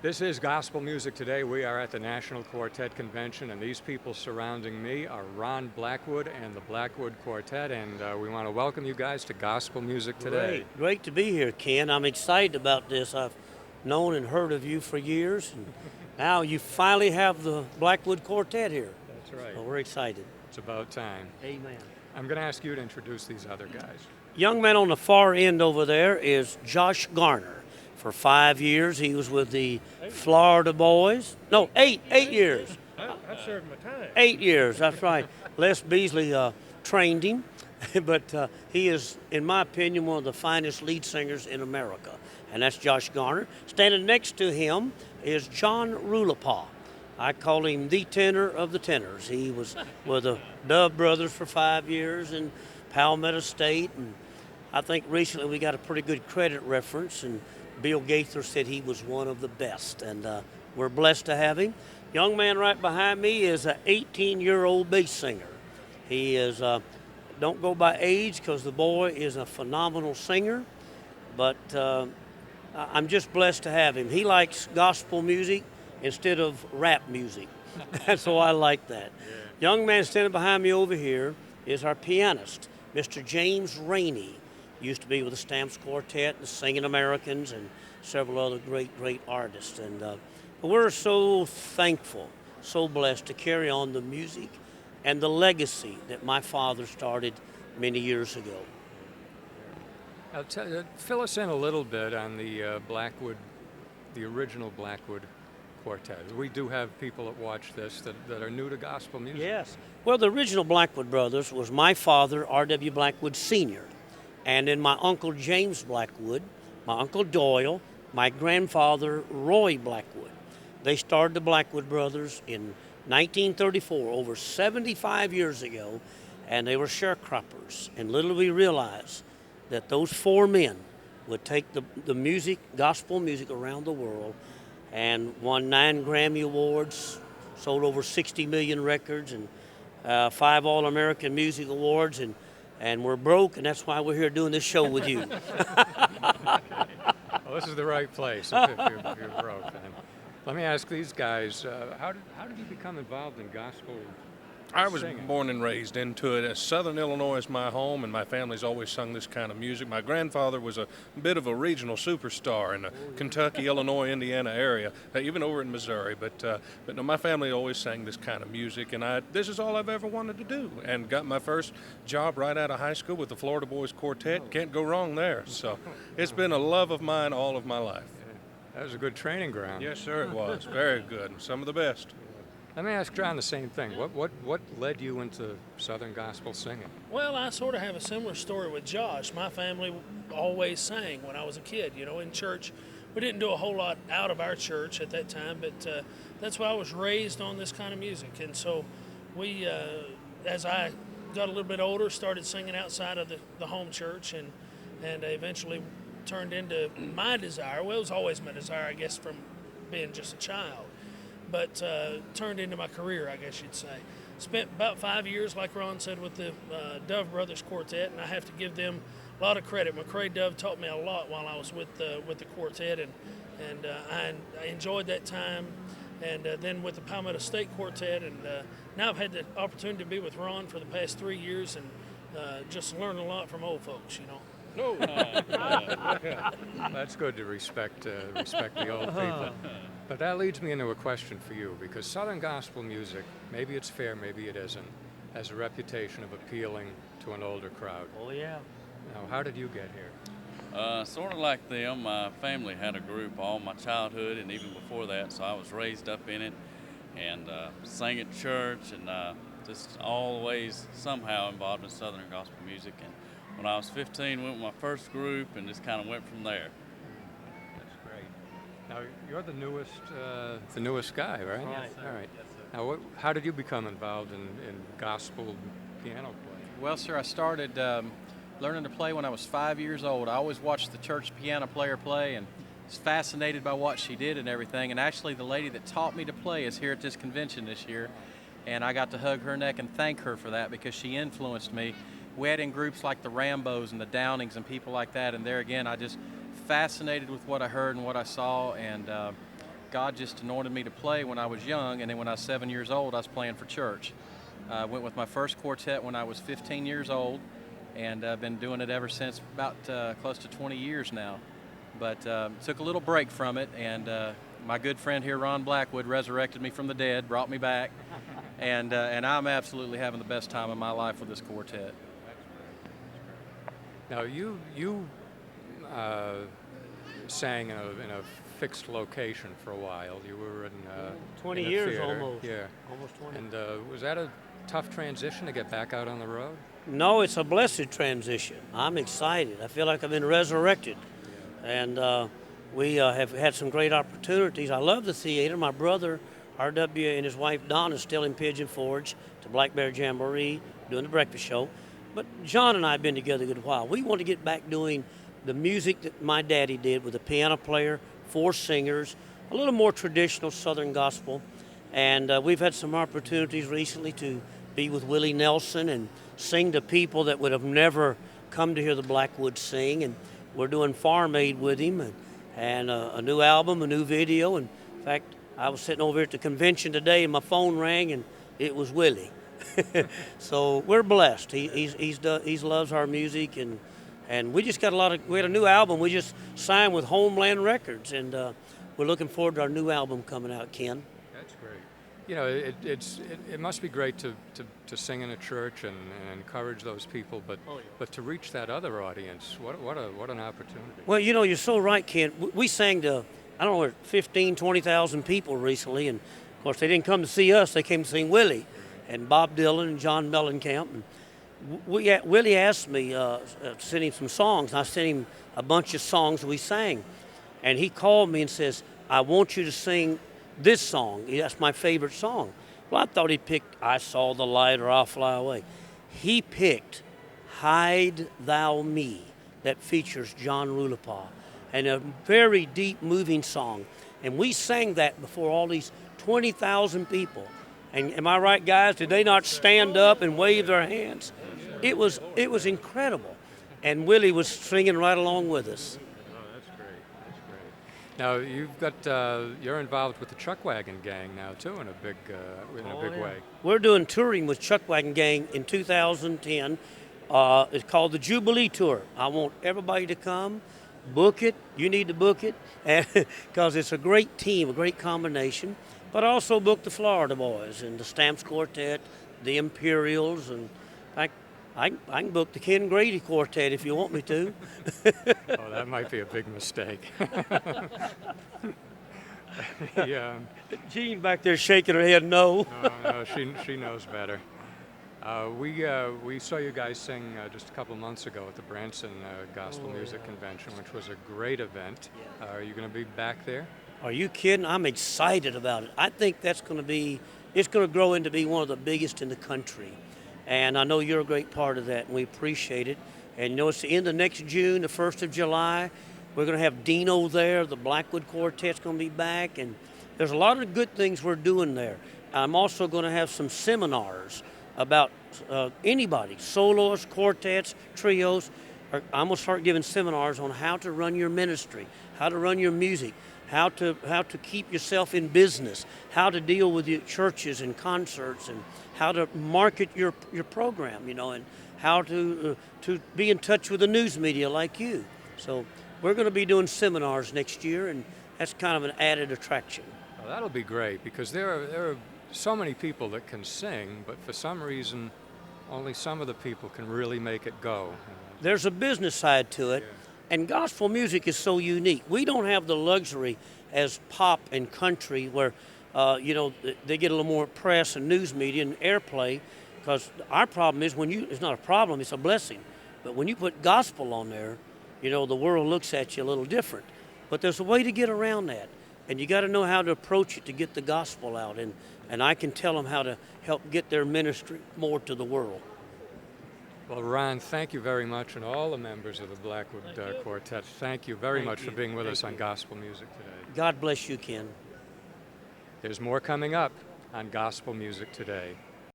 This is Gospel Music Today. We are at the National Quartet Convention, and these people surrounding me are Ron Blackwood and the Blackwood Quartet, and we want to welcome you guys to Gospel Music Today. Great to be here, Ken. I'm excited about this. I've known and heard of you for years, and now you finally have the Blackwood Quartet here. That's right. So we're excited. It's about time. Amen. I'm going to ask you to introduce these other guys. Young man on the far end over there is Josh Garner. For 5 years, he was with the Florida Boys. No, eight years. I served my time. 8 years, that's right. Les Beasley trained him, but he is, in my opinion, one of the finest lead singers in America, and that's Josh Garner. Standing next to him is John Rulapaw. I call him the tenor of the tenors. He was with the Dove Brothers for 5 years in Palmetto State, and I think recently we got a pretty good credit reference, and Bill Gaither said he was one of the best, and we're blessed to have him. Young man right behind me is an 18-year-old bass singer. He is, don't go by age because the boy is a phenomenal singer, but I'm just blessed to have him. He likes gospel music instead of rap music, so I like that. Yeah. Young man standing behind me over here is our pianist, Mr. James Rainey. Used to be with the Stamps Quartet, the Singing Americans, and several other great artists. And we're so thankful, so blessed to carry on the music and the legacy that my father started many years ago. Now, fill us in a little bit on the Blackwood, the original Blackwood Quartet. We do have people that watch this that are new to gospel music. Yes. Well, the original Blackwood Brothers was my father, R.W. Blackwood Sr., and then my uncle James Blackwood, my uncle Doyle, my grandfather Roy Blackwood. They started the Blackwood Brothers in 1934, over 75 years ago, and they were sharecroppers. And little we realized that those four men would take the music, gospel music around the world, and won 9 Grammy Awards, sold over 60 million records, and 5 All-American Music Awards, and we're broke, and that's why we're here doing this show with you. Well, this is the right place if you're broke. Then. Let me ask these guys, how did you become involved in gospel I was singing? born and raised into it. Southern Illinois is my home, and my family's always sung this kind of music. My grandfather was a bit of a regional superstar in the Kentucky, Illinois, Indiana area, even over in Missouri. But no, my family always sang this kind of music, and this is all I've ever wanted to do. And got my first job right out of high school with the Florida Boys Quartet. Can't go wrong there. So it's been a love of mine all of my life. That was a good training ground. Yes, sir, it was. Very good. Some of the best. Let me ask John the same thing. What led you into Southern gospel singing? Well, I sort of have a similar story with Josh. My family always sang when I was a kid, in church. We didn't do a whole lot out of our church at that time, but that's why I was raised on this kind of music. And so we, as I got a little bit older, started singing outside of the home church, and eventually turned into my desire. Well, it was always my desire, I guess, from being just a child. But turned into my career, I guess you'd say. Spent about 5 years, like Ron said, with the Dove Brothers Quartet, and I have to give them a lot of credit. McCrae Dove taught me a lot while I was with the quartet, and I enjoyed that time. And then with the Palmetto State Quartet, and now I've had the opportunity to be with Ron for the past 3 years, and just learn a lot from old folks, No. That's good to respect the old people. But that leads me into a question for you, because Southern gospel music, maybe it's fair, maybe it isn't, has a reputation of appealing to an older crowd. Oh, yeah. Now, how did you get here? Sort of like them. My family had a group all my childhood and even before that, so I was raised up in it and sang at church and just always somehow involved in Southern gospel music. And when I was 15, went with my first group and just kind of went from there. That's great. Now, you're the newest guy, right? Yes, sir. All right. Yes, sir. Now, how did you become involved in gospel piano playing? Well, sir, I started learning to play when I was 5 years old. I always watched the church piano player play and was fascinated by what she did and everything. And actually, the lady that taught me to play is here at this convention this year. And I got to hug her neck and thank her for that because she influenced me. We had in groups like the Rambos and the Downings and people like that. And there again, I just fascinated with what I heard and what I saw. And God just anointed me to play when I was young, and then when I was 7 years old, I was playing for church. I went with my first quartet when I was 15 years old, and I've been doing it ever since, about close to 20 years now. But took a little break from it, and my good friend here, Ron Blackwood, resurrected me from the dead, brought me back, and I'm absolutely having the best time of my life with this quartet. Now you sang in a fixed location for a while. You were in 20 in a years theater. almost. Yeah. Almost 20. And was that a tough transition to get back out on the road? No, it's a blessed transition. I'm excited. I feel like I've been resurrected. And we have had some great opportunities. I love the theater. My brother, R.W., and his wife, Donna, is still in Pigeon Forge to Black Bear Jamboree, doing the breakfast show. But John and I have been together a good while. We want to get back doing the music that my daddy did with a piano player, 4 singers, a little more traditional Southern gospel. And we've had some opportunities recently to be with Willie Nelson and sing to people that would have never come to hear the Blackwood sing. And we're doing Farm Aid with him and a new album, a new video. And in fact, I was sitting over here at the convention today and my phone rang and it was Willie. So we're blessed. He loves our music, and we just got we had a new album. We just signed with Homeland Records, and we're looking forward to our new album coming out, Ken. That's great. You know, it must be great to sing in a church and encourage those people, but to reach that other audience, what an opportunity. Well, you know, you're so right, Ken. We sang to, I don't know, 15, 20,000 people recently, and of course they didn't come to see us. They came to sing Willie and Bob Dylan and John Mellencamp. And Willie asked me to send him some songs. I sent him a bunch of songs we sang. And he called me and says, I want you to sing this song. That's my favorite song. Well, I thought he picked I Saw the Light or I'll Fly Away. He picked Hide Thou Me, that features John Rulapa, and a very deep, moving song. And we sang that before all these 20,000 people. And am I right, guys? Did they not stand up and wave their hands? It was incredible. And Willie was singing right along with us. Oh, that's great. That's great. Now you're involved with the Chuck Wagon Gang now too, in a big way. We're doing touring with Chuck Wagon Gang in 2010. It's called the Jubilee Tour. I want everybody to come, book it. You need to book it, because it's a great team, a great combination. But I also booked the Florida Boys and the Stamps Quartet, the Imperials, and I can book the Ken Grady Quartet if you want me to. Oh, that might be a big mistake. Yeah. Jean back there shaking her head no. No, she knows better. We saw you guys sing just a couple months ago at the Branson Gospel Music Convention, which was a great event. Are you going to be back there? Are you kidding? I'm excited about it. I think it's going to grow into be one of the biggest in the country. And I know you're a great part of that, and we appreciate it. And you know, it's the end of next June, the 1st of July. We're going to have Dino there. The Blackwood Quartet's going to be back. And there's a lot of good things we're doing there. I'm also going to have some seminars about anybody, soloists, quartets, trios. I'm going to start giving seminars on how to run your ministry, how to run your music, how to keep yourself in business, how to deal with your churches and concerts, and how to market your program, you know, and how to be in touch with the news media like you. So we're going to be doing seminars next year, and that's kind of an added attraction. Well, that'll be great, because there are so many people that can sing, but for some reason, only some of the people can really make it go. There's a business side to it. And gospel music is so unique. We don't have the luxury as pop and country where, they get a little more press and news media and airplay, because our problem is it's not a problem, it's a blessing. But when you put gospel on there, you know, the world looks at you a little different. But there's a way to get around that. And you got to know how to approach it to get the gospel out. And I can tell them how to help get their ministry more to the world. Well, Ron, thank you very much, and all the members of the Blackwood Quartet, thank you very much for being with us on Gospel Music Today. God bless you, Ken. There's more coming up on Gospel Music Today.